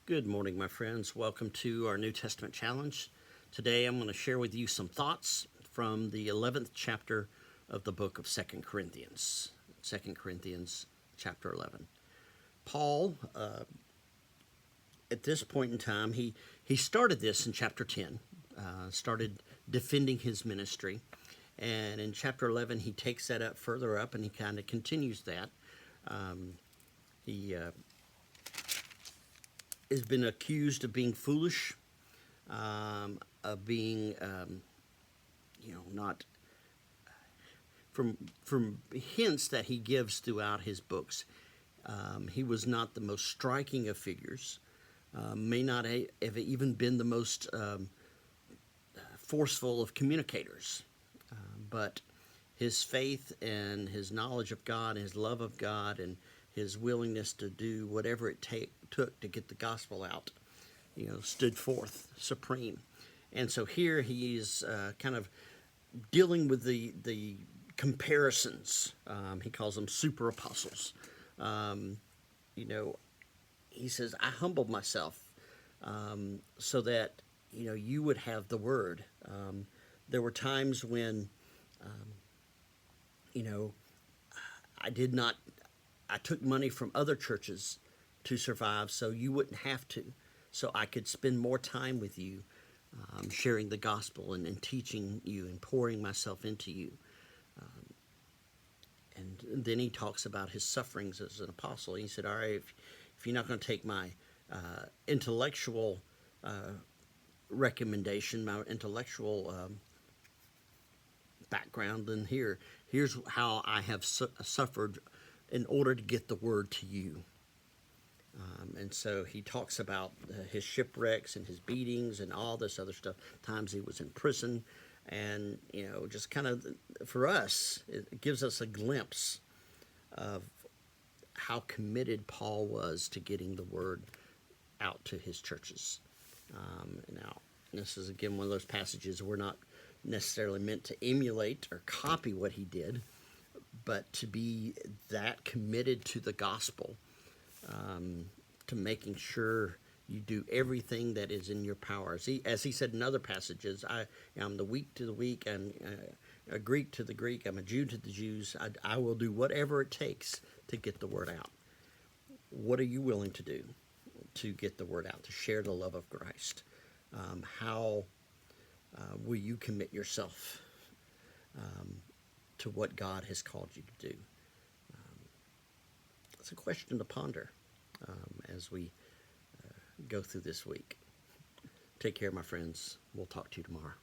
Good morning, my friends. Welcome to our New Testament challenge. Today I'm going to share with you some thoughts from the 11th chapter of the book of 2 Corinthians. 2 Corinthians chapter 11. Paul, at this point in time, he started this in chapter 10, started defending his ministry. And in chapter 11, he takes that up further up and he kind of continues that. He has been accused of being foolish, of being, not from hints that he gives throughout his books. He was not the most striking of figures, may not have even been the most forceful of communicators, but his faith and his knowledge of God, and his love of God, and his willingness to do whatever it took to get the gospel out, stood forth supreme. And so here he is kind of dealing with the comparisons. He calls them super apostles. He says, I humbled myself so that, you would have the word. There were times when, I took money from other churches to survive so you wouldn't have to. So I could spend more time with you, sharing the gospel and teaching you and pouring myself into you. And then he talks about his sufferings as an apostle. He said, all right, if you're not going to take my intellectual recommendation, my intellectual background, then here's how I have suffered in order to get the word to you. And so he talks about his shipwrecks and his beatings and all this other stuff, times he was in prison. And, just kind of, for us, it gives us a glimpse of how committed Paul was to getting the word out to his churches. Now, this is, again, one of those passages we're not necessarily meant to emulate or copy what he did, but to be that committed to the gospel, to making sure you do everything that is in your power. As he said in other passages, I am the weak to the weak, and a Greek to the Greek, I'm a Jew to the Jews. I will do whatever it takes to get the word out. What are you willing to do to get the word out, to share the love of Christ? How will you commit yourself to what God has called you to do? It's a question to ponder as we go through this week. Take care, my friends. We'll talk to you tomorrow.